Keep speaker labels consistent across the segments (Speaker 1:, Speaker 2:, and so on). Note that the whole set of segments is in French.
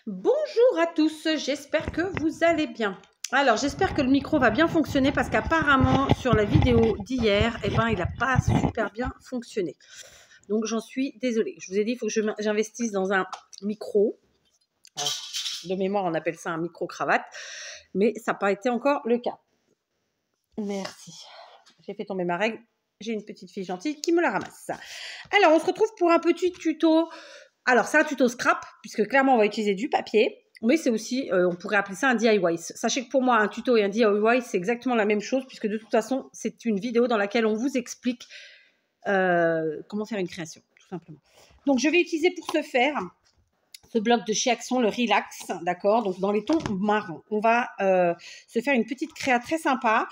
Speaker 1: Bonjour à tous, j'espère que vous allez bien. Alors, j'espère que le micro va bien fonctionner parce qu'apparemment, sur la vidéo d'hier, il n'a pas super bien fonctionné. Donc, j'en suis désolée. Je vous ai dit, il faut que j'investisse dans un micro. Alors, de mémoire, on appelle ça un micro-cravate, mais ça n'a pas été encore le cas. Merci. J'ai fait tomber ma règle. J'ai une petite fille gentille qui me la ramasse. Alors, on se retrouve pour un petit tuto. Alors, c'est un tuto scrap, puisque clairement, on va utiliser du papier. Mais c'est aussi, on pourrait appeler ça un DIY. Sachez que pour moi, un tuto et un DIY, c'est exactement la même chose, puisque de toute façon, c'est une vidéo dans laquelle on vous explique comment faire une création, tout simplement. Donc, je vais utiliser pour ce faire ce bloc de chez Action, le Relax, d'accord. Donc, dans les tons marrons, on va se faire une petite créa très sympa.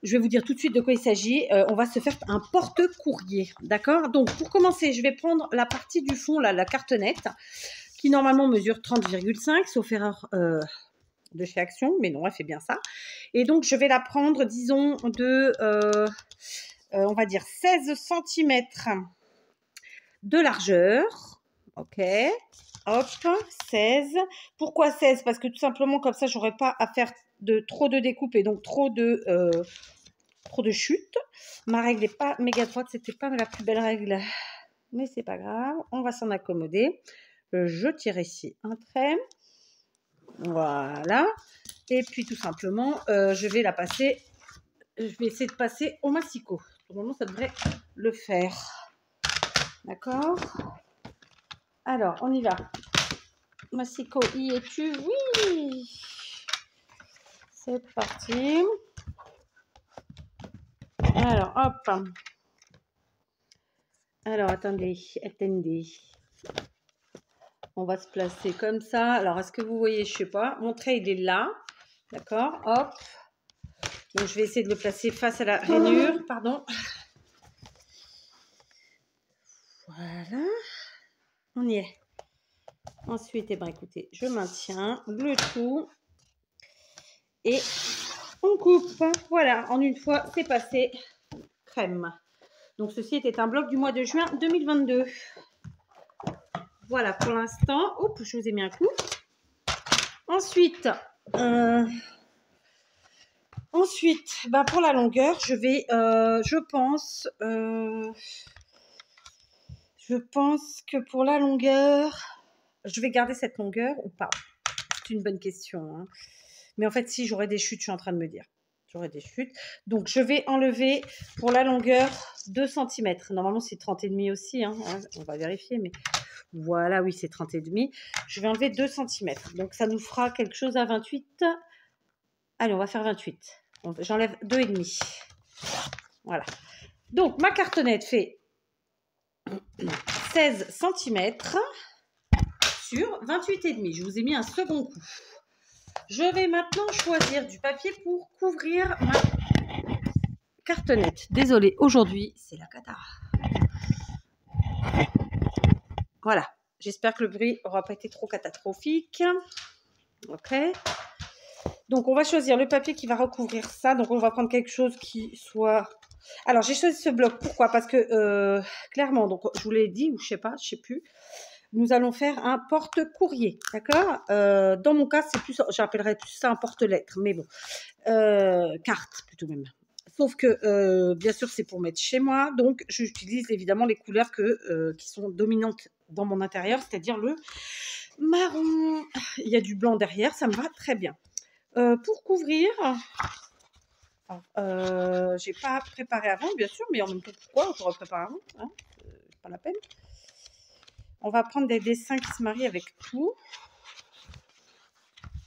Speaker 1: Je vais vous dire tout de suite de quoi il s'agit. On va se faire un porte-courrier, d'accord. Donc, pour commencer, je vais prendre la partie du fond, là, la cartonnette, qui normalement mesure 30,5, sauf erreur de chez Action, mais non, elle fait bien ça. Et donc, je vais la prendre, disons, de, on va dire, 16 cm de largeur. OK. Hop, 16. Pourquoi 16? Parce que tout simplement, comme ça, je n'aurai pas à faire trop de découpe et donc trop de chute. Ma règle n'est pas méga droite, c'était pas la plus belle règle, mais c'est pas grave, on va s'en accommoder. Je tire ici un trait, voilà, et puis tout simplement je vais la passer, je vais essayer de passer au massicot. Normalement ça devrait le faire, d'accord. Alors on y va. Massicot, y es-tu? Oui, c'est parti. Alors hop, alors attendez. On va se placer comme ça. Alors, est-ce que vous voyez? Je ne sais pas. Mon trait, il est là. D'accord. Hop. Donc, je vais essayer de le placer face à la rainure. Pardon. Voilà. On y est. Ensuite, écoutez, je maintiens le tout. Et on coupe. Voilà. En une fois, c'est passé. Crème. Donc, ceci était un bloc du mois de juin 2022. Voilà pour l'instant. Hop, je vous ai mis un coup. Ensuite, pour la longueur, je vais, je pense que pour la longueur, je vais garder cette longueur ou pas? C'est une bonne question, hein. Mais en fait, si, j'aurai des chutes, je suis en train de me dire. J'aurai des chutes. Donc, je vais enlever pour la longueur 2 cm. Normalement, c'est 30,5 aussi, hein. On va vérifier, mais voilà, oui, c'est 30,5. Je vais enlever 2 cm. Donc, ça nous fera quelque chose à 28. Allez, on va faire 28. J'enlève 2,5. Voilà. Donc, ma cartonnette fait 16 cm sur 28,5. Je vous ai mis un second coup. Je vais maintenant choisir du papier pour couvrir ma cartonnette. Désolée, aujourd'hui, c'est la cata. Voilà. J'espère que le bruit n'aura pas été trop catastrophique. OK. Donc, on va choisir le papier qui va recouvrir ça. Donc, on va prendre quelque chose qui soit... Alors, j'ai choisi ce bloc. Pourquoi? Parce que, clairement, donc, je vous l'ai dit, ou je ne sais plus, nous allons faire un porte-courrier, d'accord. Dans mon cas, c'est plus, j'appellerais plus ça un porte-lettres, mais bon, carte plutôt même. Sauf que, bien sûr, c'est pour mettre chez moi, donc j'utilise évidemment les couleurs qui sont dominantes dans mon intérieur, c'est-à-dire le marron. Il y a du blanc derrière, ça me va très bien. Pour couvrir, j'ai pas préparé avant, bien sûr, mais en même temps, pourquoi je prépare avant, hein, pas la peine. On va prendre des dessins qui se marient avec tout.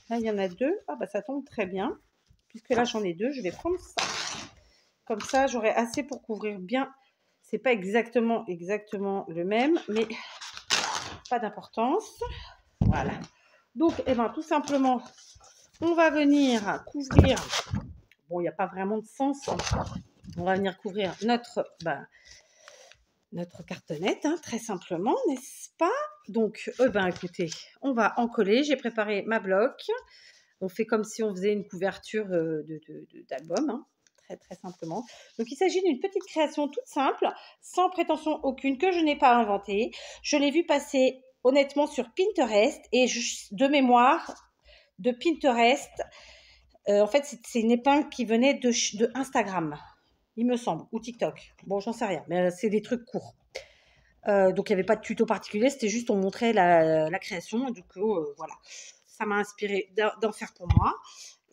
Speaker 1: Là, il y en a 2. Ah, bah ça tombe très bien. Puisque là, j'en ai 2, je vais prendre ça. Comme ça, j'aurai assez pour couvrir bien. C'est pas exactement le même, mais pas d'importance. Voilà. Donc, tout simplement, on va venir couvrir. Bon, il n'y a pas vraiment de sens. On va venir couvrir notre cartonnette, hein, très simplement, n'est-ce pas? Donc, écoutez, on va en coller. J'ai préparé ma bloc. On fait comme si on faisait une couverture d'album, hein, très, très simplement. Donc, il s'agit d'une petite création toute simple, sans prétention aucune, que je n'ai pas inventée. Je l'ai vu passer honnêtement sur Pinterest et de mémoire de Pinterest. En fait, c'est une épingle qui venait de Instagram, il me semble, ou TikTok. Bon, j'en sais rien, mais c'est des trucs courts. Donc, il n'y avait pas de tuto particulier, c'était juste on montrait la création. Et du coup, voilà, ça m'a inspiré d'en faire pour moi.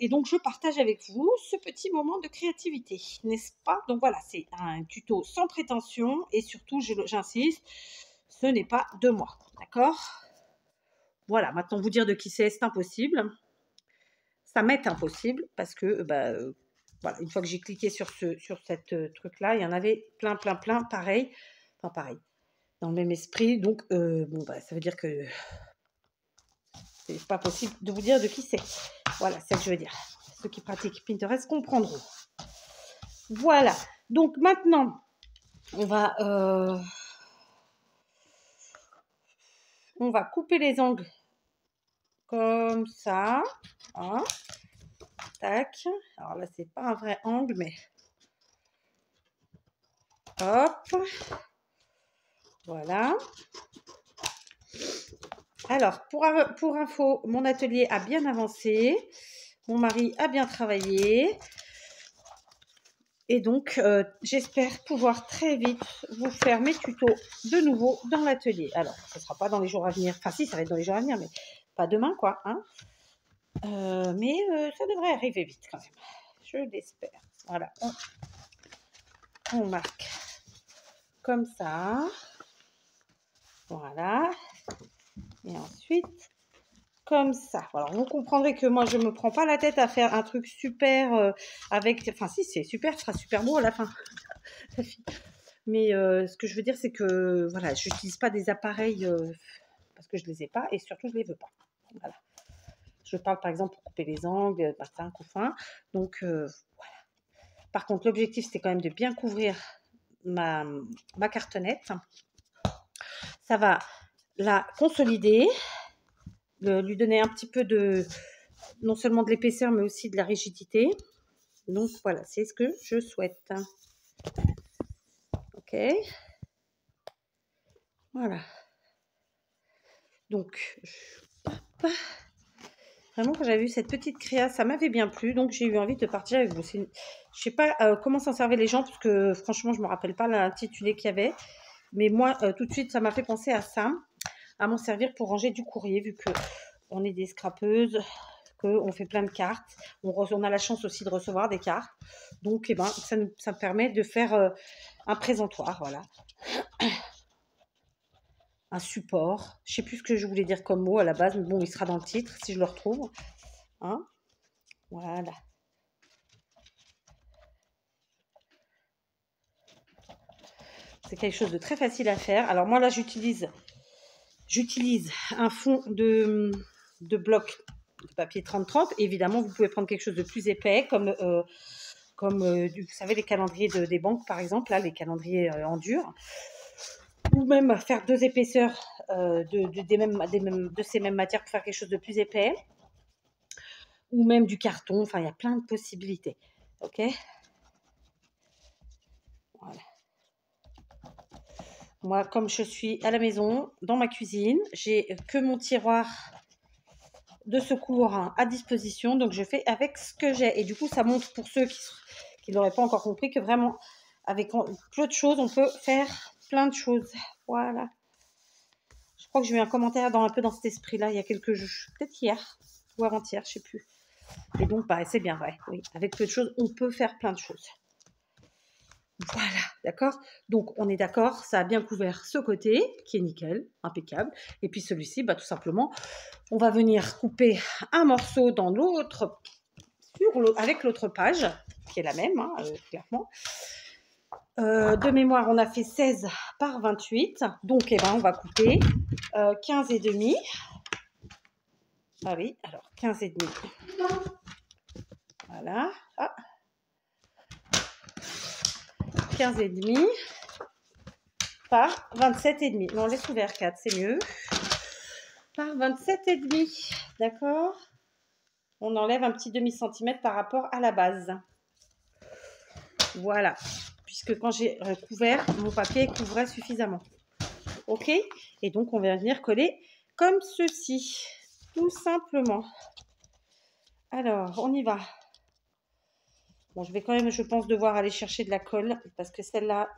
Speaker 1: Et donc, je partage avec vous ce petit moment de créativité, n'est-ce pas? Donc, voilà, c'est un tuto sans prétention et surtout, j'insiste, ce n'est pas de moi, d'accord? Voilà, maintenant, vous dire de qui c'est impossible. Ça m'est impossible parce que, voilà, une fois que j'ai cliqué sur cette truc-là, il y en avait plein, pareil. Enfin, pareil, dans le même esprit. Donc, bon, ça veut dire que c'est pas possible de vous dire de qui c'est. Voilà, c'est ce que je veux dire. Ceux qui pratiquent Pinterest comprendront. Voilà. Donc maintenant, on va couper les angles comme ça. Hein. Tac. Alors là, c'est pas un vrai angle, mais hop. Voilà. Alors, pour info, mon atelier a bien avancé. Mon mari a bien travaillé. Et donc, j'espère pouvoir très vite vous faire mes tutos de nouveau dans l'atelier. Alors, ce ne sera pas dans les jours à venir. Enfin, si, ça va être dans les jours à venir, mais pas demain, quoi. Hein. Mais ça devrait arriver vite quand même. Je l'espère. Voilà. On marque comme ça. Voilà. Et ensuite, comme ça. Alors, vous comprendrez que moi, je ne me prends pas la tête à faire un truc super avec... Enfin, si, c'est super, ce sera super beau à la fin. Mais ce que je veux dire, c'est que, voilà, je n'utilise pas des appareils parce que je ne les ai pas et surtout, je ne les veux pas. Voilà. Je parle, par exemple, pour couper les angles, c'est un coup fin. Donc, voilà. Par contre, l'objectif, c'était quand même de bien couvrir ma cartonnette. Ça va la consolider, lui donner un petit peu de, non seulement de l'épaisseur, mais aussi de la rigidité. Donc, voilà, c'est ce que je souhaite. Ok. Voilà. Donc, hop. Vraiment, quand j'avais vu cette petite créa, ça m'avait bien plu. Donc, j'ai eu envie de partager avec vous. Je ne sais pas comment s'en servaient les gens, parce que franchement, je ne me rappelle pas l'intitulé qu'il y avait. Mais moi, tout de suite, ça m'a fait penser à ça, à m'en servir pour ranger du courrier, vu qu'on est des scrapeuses, qu'on fait plein de cartes. On a la chance aussi de recevoir des cartes. Donc, eh ben, ça me permet de faire un présentoir, voilà. Un support. Je ne sais plus ce que je voulais dire comme mot à la base, mais bon, il sera dans le titre si je le retrouve. Hein, voilà. C'est quelque chose de très facile à faire. Alors moi là, j'utilise un fond de bloc de papier 30-30. Évidemment, vous pouvez prendre quelque chose de plus épais, comme vous savez, les calendriers des banques, par exemple, là, les calendriers en dur. Ou même faire 2 épaisseurs de ces mêmes matières pour faire quelque chose de plus épais. Ou même du carton. Enfin, il y a plein de possibilités. Ok ? Voilà. Moi, comme je suis à la maison, dans ma cuisine, j'ai que mon tiroir de secours à disposition. Donc, je fais avec ce que j'ai. Et du coup, ça montre pour ceux qui n'auraient pas encore compris que vraiment, avec peu de choses, on peut faire plein de choses. Voilà. Je crois que j'ai eu un commentaire un peu dans cet esprit-là il y a quelques jours, peut-être hier ou avant-hier, je ne sais plus. Et donc, c'est bien vrai. Oui, avec peu de choses, on peut faire plein de choses. Voilà, d'accord? Donc, on est d'accord, ça a bien couvert ce côté, qui est nickel, impeccable. Et puis celui-ci, tout simplement, on va venir couper un morceau dans l'autre, avec l'autre page, qui est la même, hein, clairement. De mémoire, on a fait 16 par 28. Donc, on va couper 15 et demi. Ah oui, alors 15 et demi. Voilà. Ah. 15 et demi par 27 et demi. Non, on laisse ouvert 4, c'est mieux. Par 27 et demi, d'accord. On enlève un petit demi-centimètre par rapport à la base. Voilà, puisque quand j'ai couvert, mon papier couvrait suffisamment. Ok. Et donc, on va venir coller comme ceci, tout simplement. Alors, on y va. Bon, je vais quand même, je pense, devoir aller chercher de la colle parce que celle-là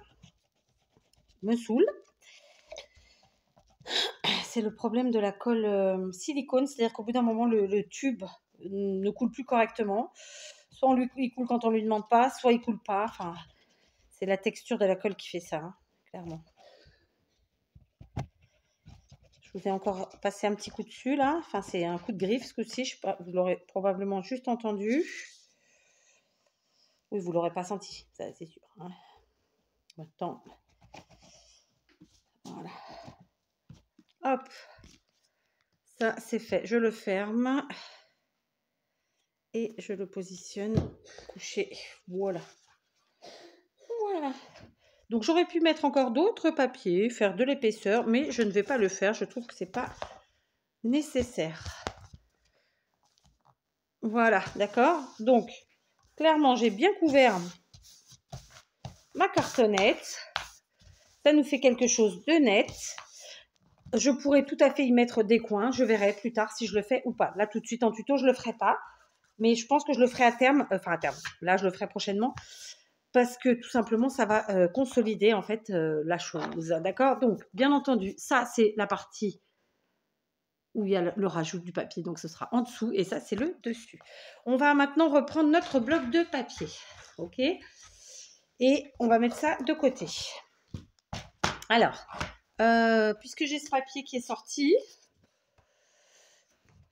Speaker 1: me saoule. C'est le problème de la colle silicone, c'est-à-dire qu'au bout d'un moment, le tube ne coule plus correctement. Soit il coule quand on ne lui demande pas, soit il ne coule pas. Enfin, c'est la texture de la colle qui fait ça, hein, clairement. Je vous ai encore passé un petit coup dessus, là. Enfin, c'est un coup de griffe, ce coup-ci. Je sais pas, vous l'aurez probablement juste entendu. Oui, vous ne l'aurez pas senti, ça c'est sûr. Hein. Maintenant, voilà. Hop. Ça, c'est fait. Je le ferme. Et je le positionne couché. Voilà. Voilà. Donc, j'aurais pu mettre encore d'autres papiers, faire de l'épaisseur, mais je ne vais pas le faire. Je trouve que ce n'est pas nécessaire. Voilà, d'accord. Donc, clairement, j'ai bien couvert ma cartonnette. Ça nous fait quelque chose de net. Je pourrais tout à fait y mettre des coins. Je verrai plus tard si je le fais ou pas. Là, tout de suite en tuto, je ne le ferai pas. Mais je pense que je le ferai à terme. Enfin, à terme. Là, je le ferai prochainement. Parce que tout simplement, ça va consolider en fait la chose. D'accord? Donc, bien entendu, ça, c'est la partie où il y a le rajout du papier. Donc, ce sera en dessous. Et ça, c'est le dessus. On va maintenant reprendre notre bloc de papier. OK? Et on va mettre ça de côté. Alors, puisque j'ai ce papier qui est sorti,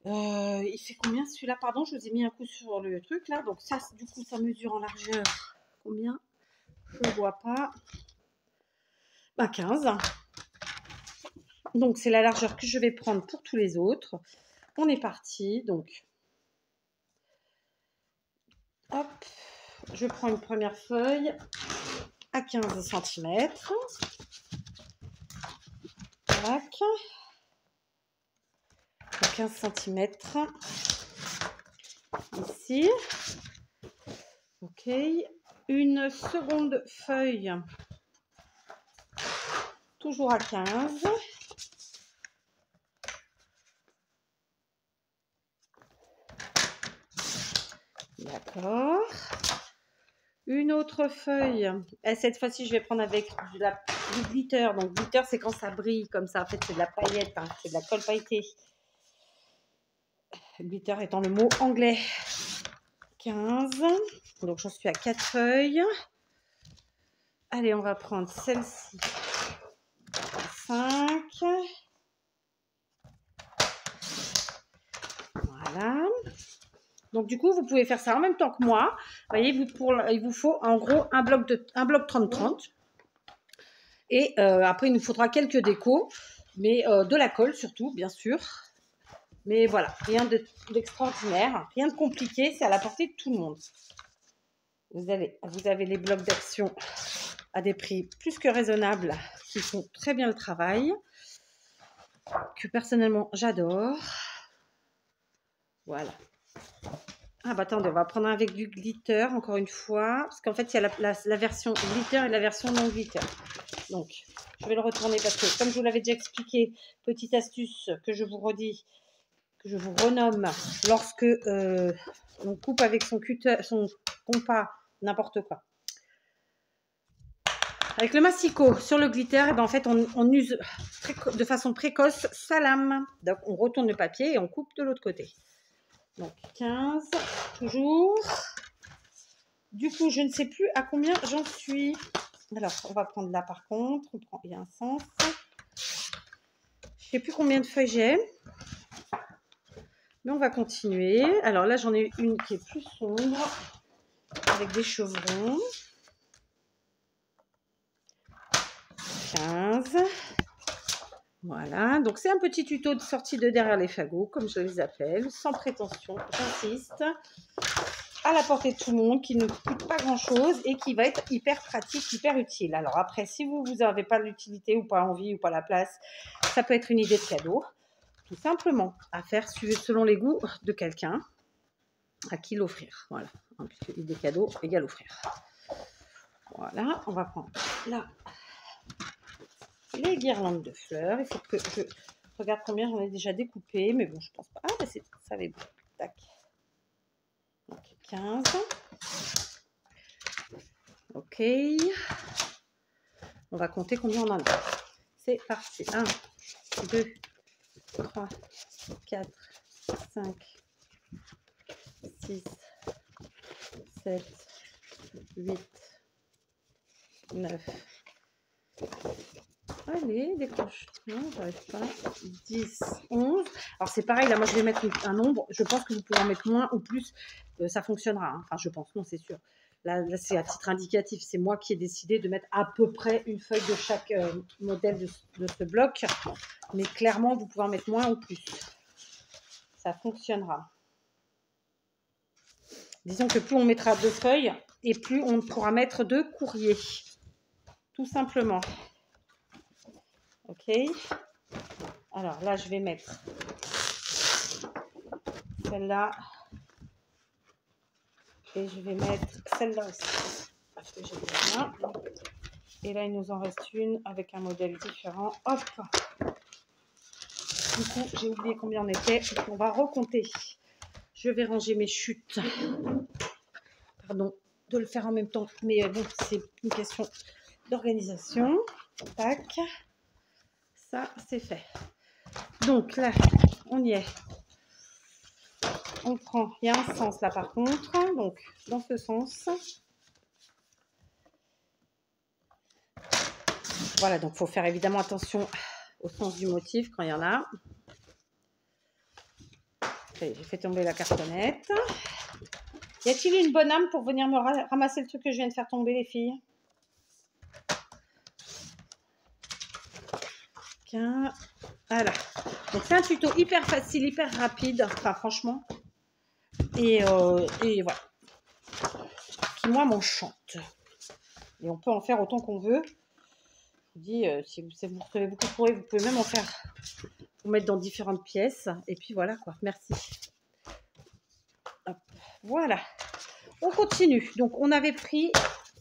Speaker 1: il fait combien celui-là? Pardon, je vous ai mis un coup sur le truc là. Donc ça, du coup, ça mesure en largeur combien? Je ne vois pas. Bah, 15. Donc c'est la largeur que je vais prendre pour tous les autres. On est parti. Donc, hop, je prends une première feuille à 15 cm. Tac. 15 cm. Ici. Ok. Une seconde feuille. Toujours à 15. D'accord. Une autre feuille. Et cette fois-ci, je vais prendre avec du glitter. Donc, glitter, c'est quand ça brille comme ça. En fait, c'est de la paillette. Hein. C'est de la colle pailletée. Glitter étant le mot anglais. 15. Donc, j'en suis à 4 feuilles. Allez, on va prendre celle-ci. 5. Voilà. Donc, du coup, vous pouvez faire ça en même temps que moi. Vous voyez, il vous faut en gros un bloc 30-30. Et après, il nous faudra quelques décos, mais de la colle surtout, bien sûr. Mais voilà, rien d'extraordinaire, rien de compliqué, c'est à la portée de tout le monde. Vous avez les blocs d'action à des prix plus que raisonnables qui font très bien le travail, que personnellement j'adore. Voilà. Ah bah attendez, on va prendre avec du glitter encore une fois, parce qu'en fait il y a la version glitter et la version non glitter. Donc je vais le retourner parce que comme je vous l'avais déjà expliqué, petite astuce que je vous redis, que je vous renomme, lorsque on coupe avec son compas, n'importe quoi. Avec le massicot sur le glitter, et ben en fait on use de façon précoce sa lame. Donc on retourne le papier et on coupe de l'autre côté. Donc 15, toujours. Du coup, je ne sais plus à combien j'en suis. Alors, on va prendre là par contre. On prend bien un sens. Je ne sais plus combien de feuilles j'ai. Mais on va continuer. Alors là, j'en ai une qui est plus sombre. Avec des chevrons. 15. Voilà. Donc, c'est un petit tuto de sortie de derrière les fagots, comme je les appelle. Sans prétention, j'insiste. À la portée de tout le monde, qui ne coûte pas grand chose et qui va être hyper pratique, hyper utile. Alors après, si vous n'avez pas l'utilité ou pas envie ou pas la place, ça peut être une idée de cadeau, tout simplement, à faire selon les goûts de quelqu'un à qui l'offrir. Voilà, puisque idée cadeau égale offrir. Voilà, on va prendre là les guirlandes de fleurs. Il faut que je regarde combien j'en ai déjà découpé, mais bon, je pense pas. Ah, bah ça va être bon. Tac. Donc, 15. Ok. On va compter combien on en a. C'est parti. 1, 2, 3, 4, 5, 6, 7, 8, 9. Allez, décroche. Non, j'arrive pas. 10, 11. Alors, c'est pareil, là, moi, je vais mettre un nombre. Je pense que vous pouvez en mettre moins ou plus. Ça fonctionnera. Hein. Enfin, je pense, non, c'est sûr. Là c'est à titre indicatif. C'est moi qui ai décidé de mettre à peu près une feuille de chaque modèle de ce bloc. Mais clairement, vous pouvez en mettre moins ou plus. Ça fonctionnera. Disons que plus on mettra de feuilles et plus on pourra mettre de courrier. Tout simplement. Ok. Alors là, je vais mettre celle-là. Et je vais mettre celle-là aussi. Parce que j'ai besoin. Et là, il nous en reste une avec un modèle différent. Hop. Du coup, j'ai oublié combien on était. On va recompter. Je vais ranger mes chutes. Pardon de le faire en même temps. Mais bon, c'est une question d'organisation. Tac. Ça, c'est fait. Donc là, on y est. On prend, il y a un sens là par contre, donc dans ce sens. Voilà, donc il faut faire évidemment attention au sens du motif quand il y en a. J'ai fait tomber la cartonnette. Y a-t-il une bonne âme pour venir me ramasser le truc que je viens de faire tomber, les filles? Voilà. Donc c'est un tuto hyper facile, hyper rapide, enfin franchement. Et voilà. Qui moi m'enchante. Et on peut en faire autant qu'on veut. Je vous dis, si vous recevez beaucoup de courrier, vous pouvez même en faire, vous mettre dans différentes pièces. Et puis voilà quoi, merci. Hop. Voilà. On continue. Donc on avait pris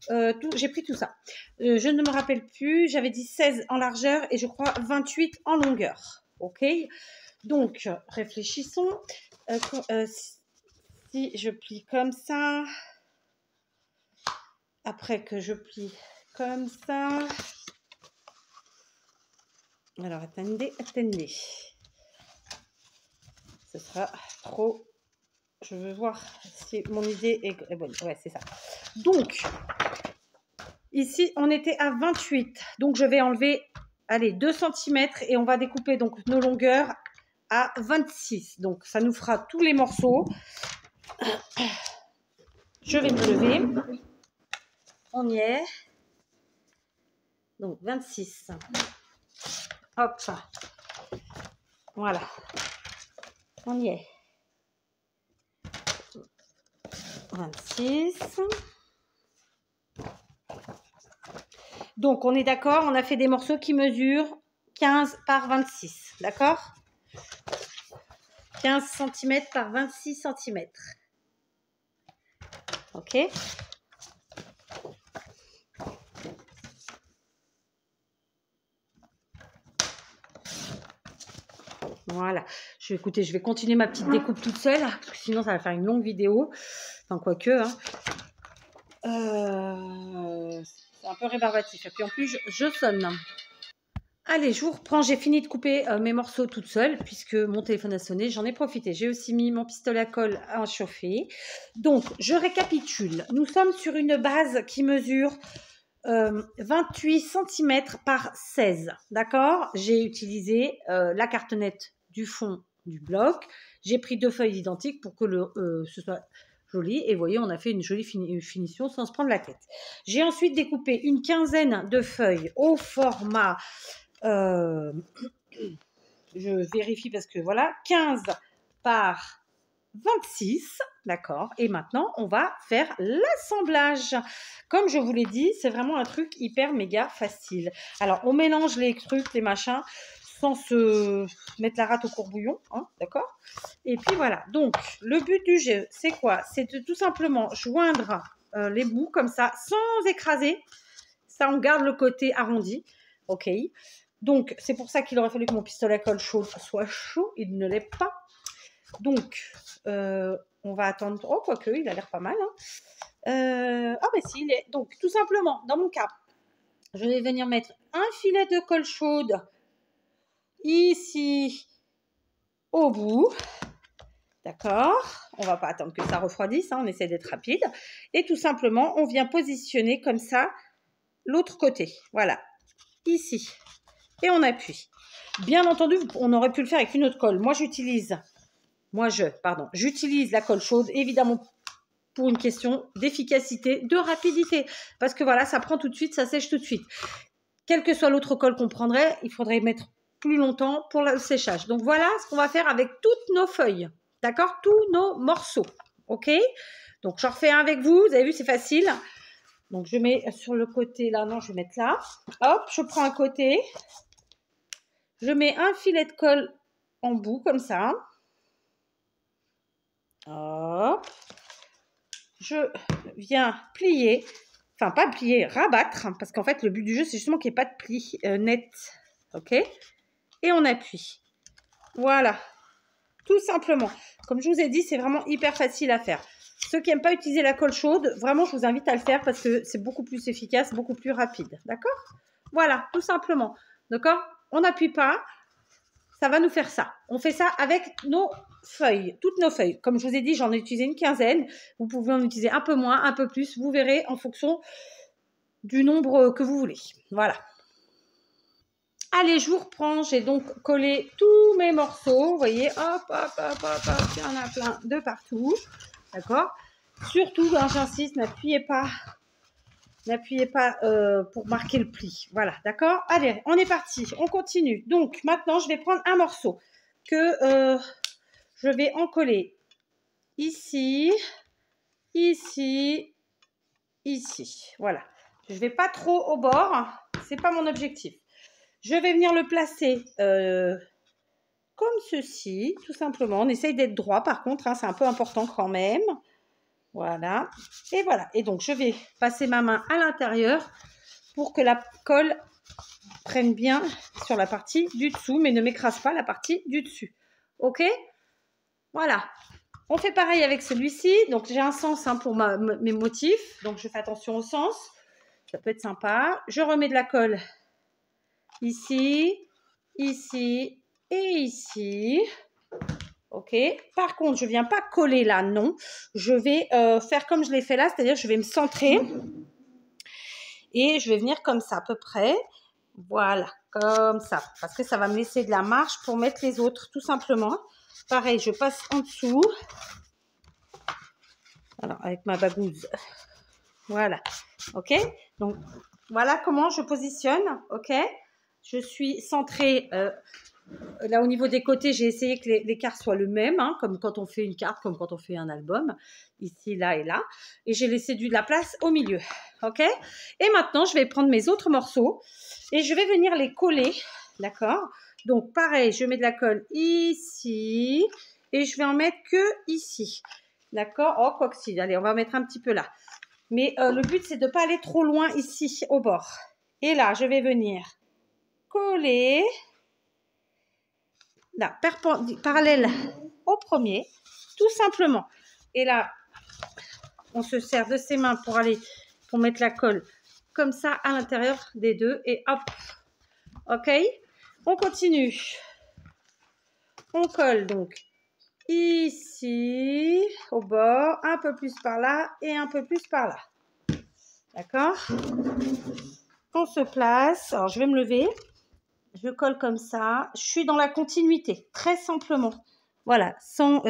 Speaker 1: tout, j'ai pris tout ça. Je ne me rappelle plus, j'avais dit 16 en largeur et je crois 28 en longueur. Ok. Donc réfléchissons. Si je plie comme ça, après que je plie comme ça, alors attendez, ce sera trop, je veux voir si mon idée est bonne. Ouais, c'est ça. Donc ici on était à 28, donc je vais enlever, allez, 2 cm et on va découper donc nos longueurs à 26, donc ça nous fera tous les morceaux. Je vais me lever, on y est, donc 26. Hop, voilà, on y est. 26. Donc, on est d'accord, on a fait des morceaux qui mesurent 15 par 26, d'accord? 15 cm par 26 cm. Ok? Voilà. Écoutez, je vais continuer ma petite découpe toute seule, parce que sinon ça va faire une longue vidéo. Enfin, quoique, hein. C'est un peu rébarbatif. Et puis en plus, je sonne. Allez, je vous reprends. J'ai fini de couper mes morceaux toute seule, puisque mon téléphone a sonné. J'en ai profité. J'ai aussi mis mon pistolet à colle à chauffer. Donc, je récapitule. Nous sommes sur une base qui mesure 28 cm par 16. D'accord? J'ai utilisé la cartonnette du fond du bloc. J'ai pris 2 feuilles identiques pour que ce soit joli. Et vous voyez, on a fait une jolie finition sans se prendre la tête. J'ai ensuite découpé une quinzaine de feuilles au format... je vérifie parce que voilà, 15 par 26, d'accord. Et maintenant, on va faire l'assemblage. Comme je vous l'ai dit, c'est vraiment un truc hyper méga facile. Alors, on mélange les trucs, les machins, sans se mettre la rate au courbouillon, hein, d'accord. Et puis voilà. Donc, le but du jeu, c'est quoi? C'est de tout simplement joindre les bouts comme ça, sans écraser. Ça, on garde le côté arrondi. Ok. Donc, c'est pour ça qu'il aurait fallu que mon pistolet à colle chaude soit chaud. Il ne l'est pas. Donc, on va attendre. Oh, quoique, il a l'air pas mal. Hein. Ah, mais si, il est. Donc, tout simplement, dans mon cas, je vais venir mettre un filet de colle chaude ici au bout. D'accord? On va pas attendre que ça refroidisse. Hein, on essaie d'être rapide. Et tout simplement, on vient positionner comme ça l'autre côté. Voilà. Ici. Et on appuie. Bien entendu, on aurait pu le faire avec une autre colle. Moi, j'utilise la colle chaude, évidemment, pour une question d'efficacité, de rapidité. Parce que voilà, ça prend tout de suite, ça sèche tout de suite. Quelle que soit l'autre colle qu'on prendrait, il faudrait mettre plus longtemps pour le séchage. Donc, voilà ce qu'on va faire avec toutes nos feuilles. D'accord? Tous nos morceaux. OK? Donc, j'en refais un avec vous. Vous avez vu, c'est facile. Donc, je mets sur le côté là. Non, je vais mettre là. Hop, je prends un côté. Je mets un filet de colle en bout, comme ça. Hop. Je viens plier. Enfin, pas plier, rabattre. Parce qu'en fait, le but du jeu, c'est justement qu'il n'y ait pas de pli net. OK? Et on appuie. Voilà. Tout simplement. Comme je vous ai dit, c'est vraiment hyper facile à faire. Ceux qui n'aiment pas utiliser la colle chaude, vraiment, je vous invite à le faire parce que c'est beaucoup plus efficace, beaucoup plus rapide. D'accord? Voilà, tout simplement. D'accord? On n'appuie pas. Ça va nous faire ça. On fait ça avec nos feuilles, toutes nos feuilles. Comme je vous ai dit, j'en ai utilisé une quinzaine. Vous pouvez en utiliser un peu moins, un peu plus. Vous verrez en fonction du nombre que vous voulez. Voilà. Allez, je vous reprends. J'ai donc collé tous mes morceaux. Vous voyez, hop, hop, hop, hop, hop. Il y en a plein de partout. D'accord? Surtout, hein, j'insiste, n'appuyez pas pour marquer le pli. Voilà, d'accord? Allez, on est parti. On continue. Donc, maintenant, je vais prendre un morceau que je vais en coller ici, ici, ici. Voilà. Je ne vais pas trop au bord. Ce n'est pas mon objectif. Je vais venir le placer comme ceci, tout simplement. On essaye d'être droit, par contre. Hein, c'est un peu important quand même. Voilà. Et voilà. Et donc, je vais passer ma main à l'intérieur pour que la colle prenne bien sur la partie du dessous, mais ne m'écrase pas la partie du dessus. OK? Voilà. On fait pareil avec celui-ci. Donc, j'ai un sens hein, pour mes motifs. Donc, je fais attention au sens. Ça peut être sympa. Je remets de la colle ici, ici et ici. OK. Par contre, je ne viens pas coller là, non. Je vais faire comme je l'ai fait là, c'est-à-dire je vais me centrer et je vais venir comme ça à peu près. Voilà, comme ça. Parce que ça va me laisser de la marge pour mettre les autres, tout simplement. Pareil, je passe en dessous. Alors, avec ma bagouze. Voilà. OK. Donc, voilà comment je positionne. OK. Je suis centrée... là, au niveau des côtés, j'ai essayé que l'écart soit le même, hein, comme quand on fait une carte, comme quand on fait un album, ici, là et là. Et j'ai laissé de la place au milieu, ok? Et maintenant, je vais prendre mes autres morceaux et je vais venir les coller, d'accord? Donc, pareil, je mets de la colle ici et je vais en mettre que ici, d'accord? Oh, quoi que si, allez, on va en mettre un petit peu là. Mais le but, c'est de ne pas aller trop loin ici, au bord. Et là, je vais venir coller... Là, parallèle au premier, tout simplement. Et là, on se sert de ses mains pour mettre la colle comme ça à l'intérieur des deux. Et hop, ok. On continue. On colle donc ici, au bord, un peu plus par là et un peu plus par là. D'accord? On se place. Alors, je vais me lever. Je colle comme ça. Je suis dans la continuité, très simplement. Voilà, sans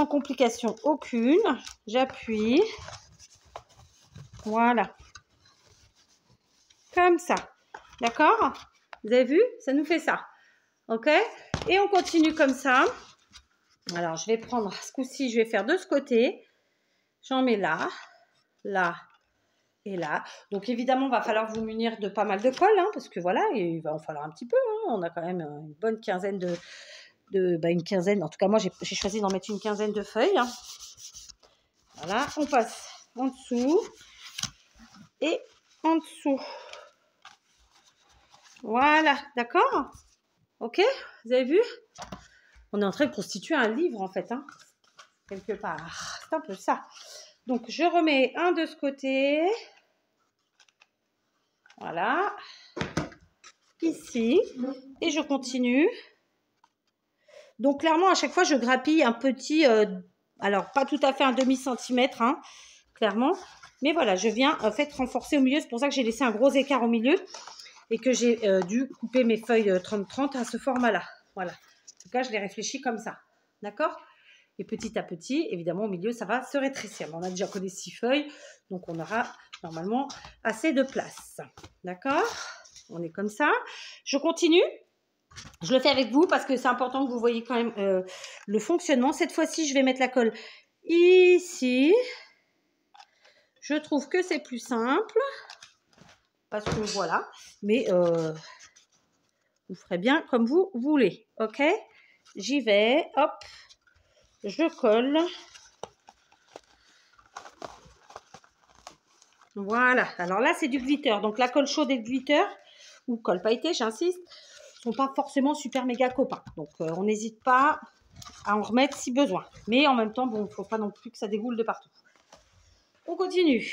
Speaker 1: complication aucune. J'appuie. Voilà. Comme ça. D'accord? Vous avez vu? Ça nous fait ça. OK? Et on continue comme ça. Alors, je vais prendre, ce coup-ci, je vais faire de ce côté. J'en mets là, là et là. Donc, évidemment, il va falloir vous munir de pas mal de colle, hein, parce que voilà, il va en falloir un petit peu. Hein. On a quand même une bonne quinzaine une quinzaine. En tout cas, moi, j'ai choisi d'en mettre une quinzaine de feuilles. Hein. Voilà, on passe en dessous et en dessous. Voilà, d'accord? Ok, vous avez vu? On est en train de constituer un livre en fait, hein, quelque part. C'est un peu ça. Donc, je remets un de ce côté. Voilà. Ici. Et je continue. Donc, clairement, à chaque fois, je grappille un petit... alors, pas tout à fait un demi-centimètre, hein, clairement. Mais voilà, je viens en fait renforcer au milieu. C'est pour ça que j'ai laissé un gros écart au milieu. Et que j'ai dû couper mes feuilles 30-30 à ce format-là. Voilà. En tout cas, je les réfléchis comme ça. D'accord? Et petit à petit, évidemment, au milieu, ça va se rétrécir. On a déjà collé 6 feuilles, donc on aura normalement assez de place. D'accord? On est comme ça. Je continue. Je le fais avec vous parce que c'est important que vous voyez quand même le fonctionnement. Cette fois-ci, je vais mettre la colle ici. Je trouve que c'est plus simple. Parce que voilà. Mais vous ferez bien comme vous voulez. Ok? J'y vais. Hop. Je colle. Voilà. Alors là, c'est du glitter. Donc, la colle chaude et le glitter, ou colle pailletée, j'insiste, ne sont pas forcément super méga copains. Donc, on n'hésite pas à en remettre si besoin. Mais en même temps, bon, il ne faut pas non plus que ça dégoule de partout. On continue.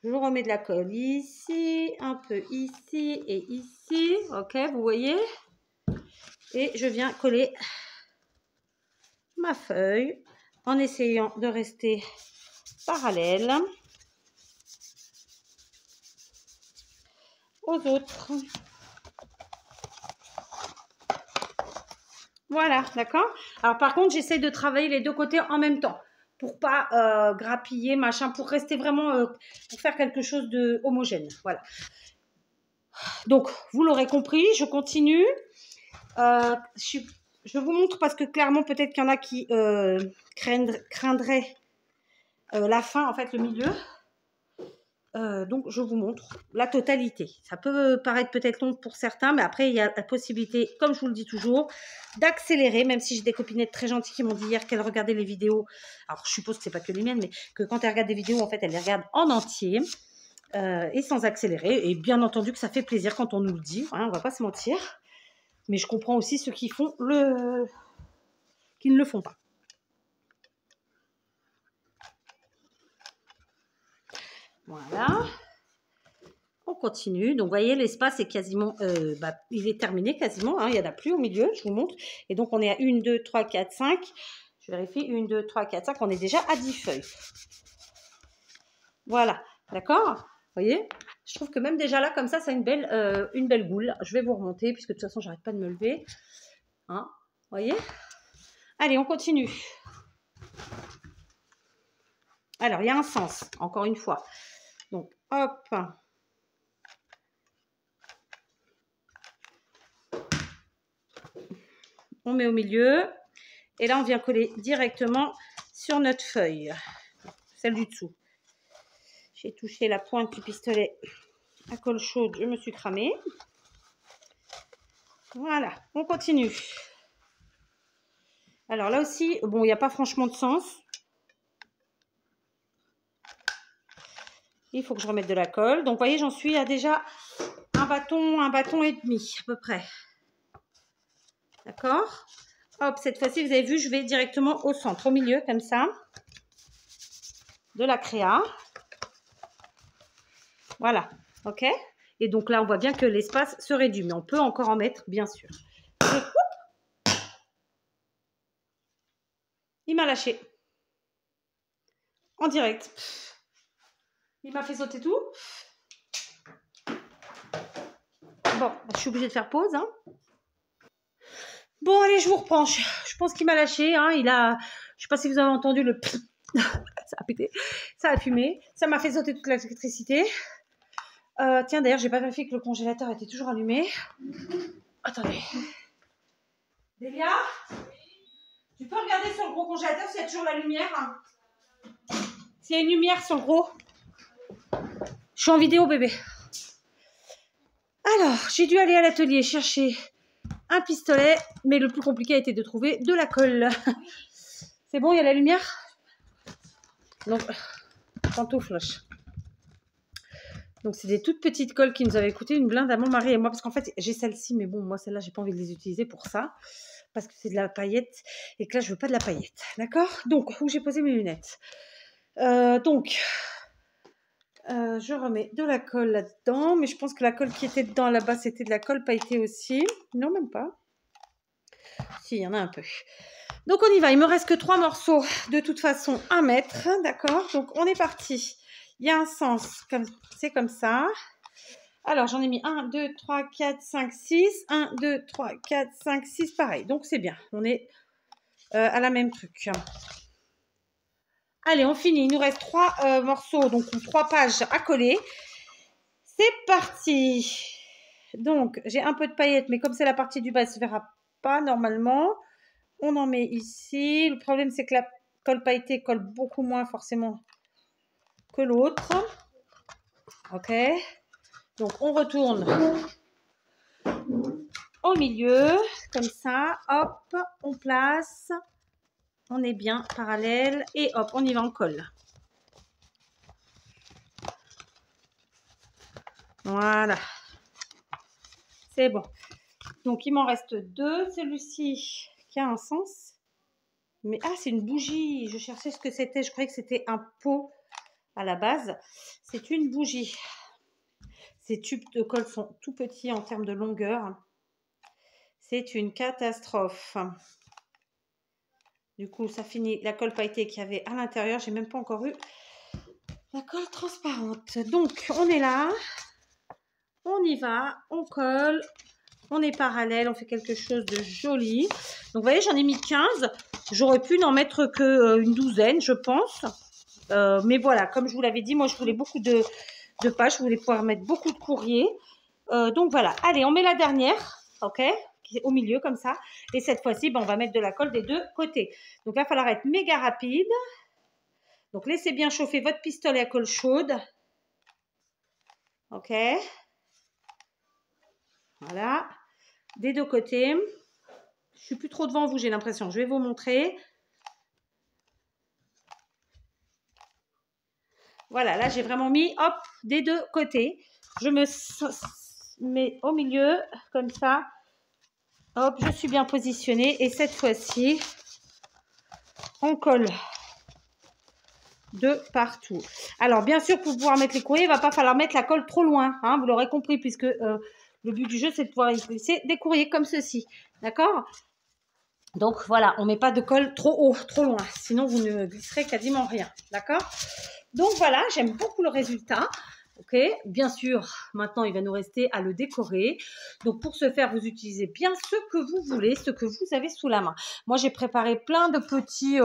Speaker 1: Je remets de la colle ici, un peu ici et ici. Ok, vous voyez? Et je viens coller ma feuille en essayant de rester parallèle aux autres. Voilà, d'accord? Alors, par contre, j'essaie de travailler les deux côtés en même temps pour pas grappiller, machin, pour rester vraiment, pour faire quelque chose de homogène. Voilà. Donc, vous l'aurez compris, je continue. Je vous montre parce que clairement, peut-être qu'il y en a qui craindraient la fin, en fait, le milieu. Donc, je vous montre la totalité. Ça peut paraître peut-être long pour certains, mais après, il y a la possibilité, comme je vous le dis toujours, d'accélérer, même si j'ai des copinettes très gentilles qui m'ont dit hier qu'elles regardaient les vidéos. Alors, je suppose que ce n'est pas que les miennes, mais que quand elles regardent des vidéos, en fait, elles les regardent en entier et sans accélérer. Et bien entendu que ça fait plaisir quand on nous le dit, hein, on ne va pas se mentir. Mais je comprends aussi ceux qui qui ne le font pas. Voilà. On continue. Donc, vous voyez, l'espace est quasiment... il est terminé quasiment. Hein, il n'y en a plus au milieu, je vous montre. Et donc, on est à 1, 2, 3, 4, 5. Je vérifie. 1, 2, 3, 4, 5. On est déjà à 10 feuilles. Voilà. D'accord? Vous voyez? Je trouve que même déjà là, comme ça, c'est une belle goule. Je vais vous remonter, puisque de toute façon, j'arrête pas de me lever. Hein? Vous voyez? Allez, on continue. Alors, il y a un sens, encore une fois. Donc, hop. On met au milieu. Et là, on vient coller directement sur notre feuille. Celle du dessous. J'ai touché la pointe du pistolet à colle chaude. Je me suis cramée. Voilà, on continue. Alors là aussi, bon, il n'y a pas franchement de sens. Il faut que je remette de la colle. Donc, vous voyez, j'en suis à déjà un bâton et demi, à peu près. D'accord? Hop, cette fois-ci, vous avez vu, je vais directement au centre, au milieu, comme ça, de la créa. Voilà, ok? Et donc là, on voit bien que l'espace se réduit, mais on peut encore en mettre, bien sûr. Je coupe. Il m'a lâché. En direct. Il m'a fait sauter tout. Bon, je suis obligée de faire pause. Hein. Bon, allez, je vous reprends. Je pense qu'il m'a lâché. Hein. Je ne sais pas si vous avez entendu le... ça a pété. Ça a fumé. Ça m'a fait sauter toute l'électricité. Tiens, d'ailleurs, j'ai pas vérifié que le congélateur était toujours allumé. Attendez. Delia, tu peux regarder sur le gros congélateur s'il y a toujours la lumière. Hein. S'il y a une lumière sur le gros. Je suis en vidéo, bébé. Alors, j'ai dû aller à l'atelier chercher un pistolet, mais le plus compliqué a été de trouver de la colle. C'est bon, il y a la lumière? Donc, pantoufle. Donc, c'est des toutes petites colles qui nous avaient coûté une blinde à mon mari et moi. Parce qu'en fait, j'ai celle-ci, mais bon, moi, celle-là, j'ai pas envie de les utiliser pour ça. Parce que c'est de la paillette et que là, je veux pas de la paillette. D'accord? Donc, où j'ai posé mes lunettes. Je remets de la colle là-dedans. Mais je pense que la colle qui était dedans là-bas, c'était de la colle pailletée aussi. Non, même pas. Si, il y en a un peu. Donc, on y va. Il me reste que 3 morceaux de toute façon à mettre. D'accord? Donc, on est parti. Il y a un sens. C'est comme ça. Alors, j'en ai mis 1, 2, 3, 4, 5, 6. 1, 2, 3, 4, 5, 6. Pareil. Donc, c'est bien. On est à la même truc. Allez, on finit. Il nous reste 3 morceaux, donc 3 pages à coller. C'est parti. Donc, j'ai un peu de paillettes, mais comme c'est la partie du bas, elle ne se verra pas normalement. On en met ici. Le problème, c'est que la colle pailletée colle beaucoup moins forcément que l'autre. Ok. Donc, on retourne au milieu, comme ça. Hop, on place. On est bien parallèle. Et hop, on y va en colle. Voilà. C'est bon. Donc, il m'en reste 2. Celui-ci qui a un sens. Mais, ah, c'est une bougie. Je cherchais ce que c'était. Je croyais que c'était un pot à la base. C'est une bougie. Ces tubes de colle sont tout petits en termes de longueur. C'est une catastrophe. Du coup, ça finit la colle pailletée qu'il y avait à l'intérieur. J'ai même pas encore eu la colle transparente. Donc, on est là. On y va. On colle. On est parallèle. On fait quelque chose de joli. Donc, vous voyez, j'en ai mis 15. J'aurais pu n'en mettre qu'une douzaine, je pense. Mais voilà, comme je vous l'avais dit, moi, je voulais beaucoup de pages. Je voulais pouvoir mettre beaucoup de courriers. Donc, voilà. Allez, on met la dernière. OK, qui est au milieu, comme ça. Et cette fois-ci, ben, on va mettre de la colle des 2 côtés. Donc, là, il va falloir être méga rapide. Donc, laissez bien chauffer votre pistolet à colle chaude. OK. Voilà. Des 2 côtés. Je suis plus trop devant vous, j'ai l'impression. Je vais vous montrer. Voilà, là, j'ai vraiment mis, hop, des 2 côtés. Je me mets au milieu, comme ça. Hop, je suis bien positionnée. Et cette fois-ci, on colle de partout. Alors, bien sûr, pour pouvoir mettre les courriers, il ne va pas falloir mettre la colle trop loin. Hein, vous l'aurez compris, puisque le but du jeu, c'est de pouvoir y glisser des courriers comme ceci. D'accord? Donc, voilà, on ne met pas de colle trop haut, trop loin. Sinon, vous ne glisserez quasiment rien. D'accord? Donc, voilà, j'aime beaucoup le résultat. Ok, bien sûr, maintenant, il va nous rester à le décorer. Donc, pour ce faire, vous utilisez bien ce que vous voulez, ce que vous avez sous la main. Moi, j'ai préparé plein de petits...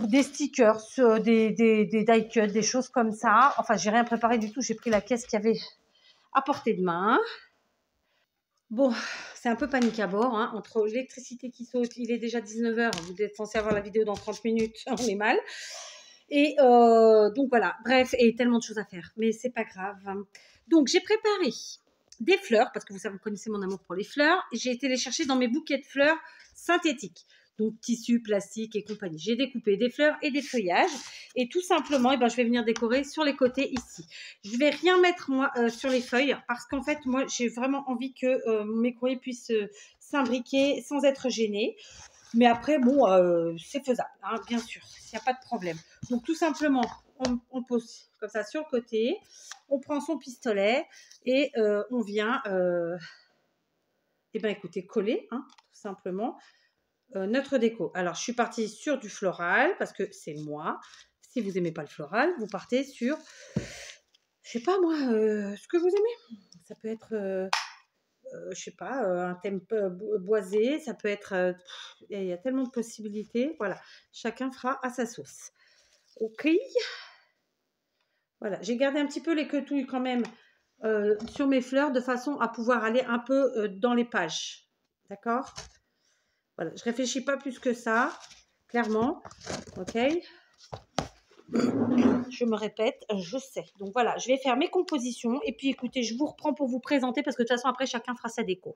Speaker 1: des stickers, des die cuts, des choses comme ça. Enfin, j'ai rien préparé du tout. J'ai pris la caisse qu'il y avait à portée de main. Bon, c'est un peu panique à bord. Hein. Entre l'électricité qui saute, il est déjà 19h. Vous êtes censé avoir la vidéo dans 30 minutes. On est mal. Et donc, voilà. Bref, et tellement de choses à faire. Mais c'est pas grave. Donc, j'ai préparé des fleurs, parce que vous savez, vous connaissez mon amour pour les fleurs. J'ai été les chercher dans mes bouquets de fleurs synthétiques. Donc, tissu, plastique et compagnie. J'ai découpé des fleurs et des feuillages. Et tout simplement, je vais venir décorer sur les côtés ici. Je ne vais rien mettre, moi, sur les feuilles. Parce qu'en fait, moi, j'ai vraiment envie que mes courriers puissent s'imbriquer sans être gênés. Mais après, bon, c'est faisable, hein, bien sûr. Il n'y a pas de problème. Donc, tout simplement, on pose comme ça sur le côté. On prend son pistolet et on vient, écoutez, coller, hein, tout simplement. Notre déco. Alors, je suis partie sur du floral parce que c'est moi. Si vous n'aimez pas le floral, vous partez sur, je sais pas moi, ce que vous aimez. Ça peut être, je sais pas, un thème boisé. Ça peut être, il y a tellement de possibilités. Voilà, chacun fera à sa sauce. Ok. Voilà, j'ai gardé un petit peu les quetouilles quand même sur mes fleurs de façon à pouvoir aller un peu dans les pages. D'accord ? Voilà, je ne réfléchis pas plus que ça, clairement. Ok. Je me répète, je sais. Donc voilà, je vais faire mes compositions. Et puis écoutez, je vous reprends pour vous présenter parce que de toute façon, après, chacun fera sa déco.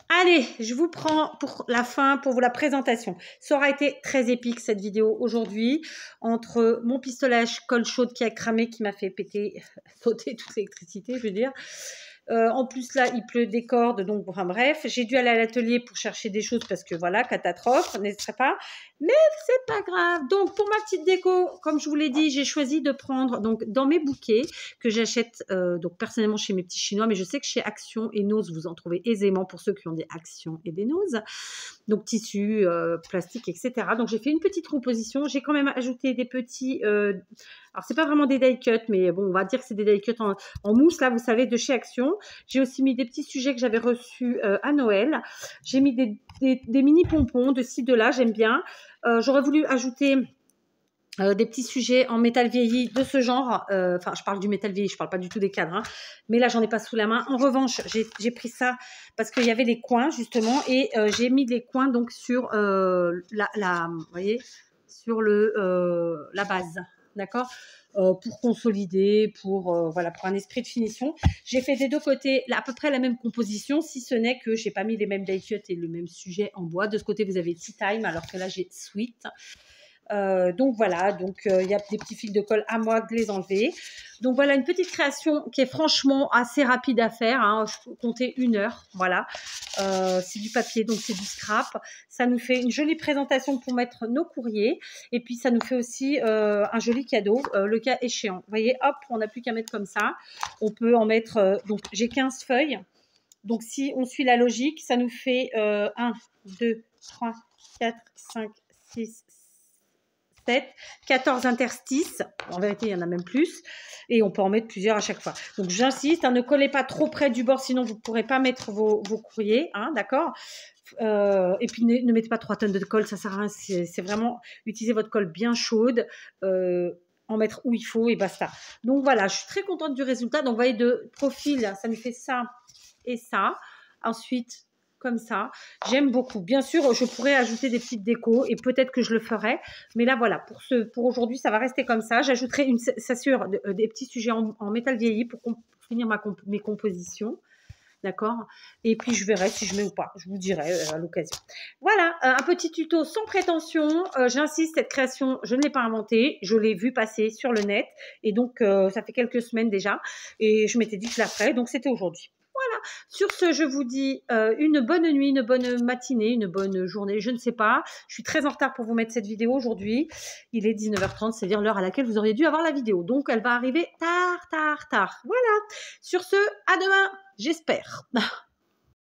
Speaker 1: Allez, je vous prends pour la fin, pour vous la présentation. Ça aura été très épique cette vidéo aujourd'hui, entre mon pistolet à colle chaude qui a cramé, qui m'a fait péter, sauter toute l'électricité, je veux dire. En plus, là, il pleut des cordes, donc enfin bref, j'ai dû aller à l'atelier pour chercher des choses parce que voilà, catastrophe, n'hésitez pas. Mais c'est pas grave. Donc, pour ma petite déco, comme je vous l'ai dit, j'ai choisi de prendre donc dans mes bouquets que j'achète donc personnellement chez mes petits Chinois, mais je sais que chez Action et Nose, vous en trouvez aisément pour ceux qui ont des Actions et des Nose. Donc, tissu, plastique, etc. Donc, j'ai fait une petite composition. J'ai quand même ajouté des petits... alors, c'est pas vraiment des die cuts, mais bon, on va dire que c'est des die cuts en mousse, là, vous savez, de chez Action. J'ai aussi mis des petits sujets que j'avais reçus à Noël. J'ai mis des mini pompons de ci, de là, j'aime bien. J'aurais voulu ajouter des petits sujets en métal vieilli de ce genre. Enfin, je parle du métal vieilli, je parle pas du tout des cadres. Hein. Mais là, j'en ai pas sous la main. En revanche, j'ai pris ça parce qu'il y avait des coins, justement. Et j'ai mis des coins donc sur vous voyez, sur la base. D'accord, pour consolider, voilà, pour un esprit de finition. J'ai fait des deux côtés à peu près la même composition, si ce n'est que j'ai pas mis les mêmes die cuts et le même sujet en bois. De ce côté, vous avez Tea Time, alors que là, j'ai Sweet. Donc voilà, donc il y a des petits fils de colle à moi de les enlever. Donc voilà une petite création qui est franchement assez rapide à faire. Hein. Je peux compter 1 heure, voilà. C'est du papier, donc c'est du scrap. Ça nous fait une jolie présentation pour mettre nos courriers. Et puis ça nous fait aussi un joli cadeau, le cas échéant. Vous voyez, hop, on n'a plus qu'à mettre comme ça. On peut en mettre, donc j'ai 15 feuilles. Donc si on suit la logique, ça nous fait 1, 2, 3, 4, 5, 6, 7, 14 interstices. En vérité, il y en a même plus. Et on peut en mettre plusieurs à chaque fois. Donc, j'insiste, hein, ne collez pas trop près du bord, sinon vous ne pourrez pas mettre vos courriers. Hein, d'accord, et puis, ne mettez pas 3 tonnes de colle, ça ne sert à rien. C'est vraiment utiliser votre colle bien chaude, en mettre où il faut et basta. Donc, voilà, je suis très contente du résultat. Donc, vous voyez, de profil, ça nous fait ça et ça. Ensuite, comme ça. J'aime beaucoup. Bien sûr, je pourrais ajouter des petites décos et peut-être que je le ferai. Mais là, voilà, pour aujourd'hui, ça va rester comme ça. J'ajouterai des petits sujets en métal vieilli pour finir mes compositions. D'accord, et puis je verrai si je mets ou pas. Je vous dirai à l'occasion. Voilà, un petit tuto sans prétention. J'insiste, cette création, je ne l'ai pas inventée. Je l'ai vue passer sur le net. Et donc, ça fait quelques semaines déjà. Et je m'étais dit que je la ferais. Donc, c'était aujourd'hui. Voilà. Sur ce, je vous dis une bonne nuit, une bonne matinée, une bonne journée, je ne sais pas. Je suis très en retard pour vous mettre cette vidéo aujourd'hui. Il est 19h30, c'est-à-dire l'heure à laquelle vous auriez dû avoir la vidéo. Donc, elle va arriver tard. Voilà. Sur ce, à demain, j'espère.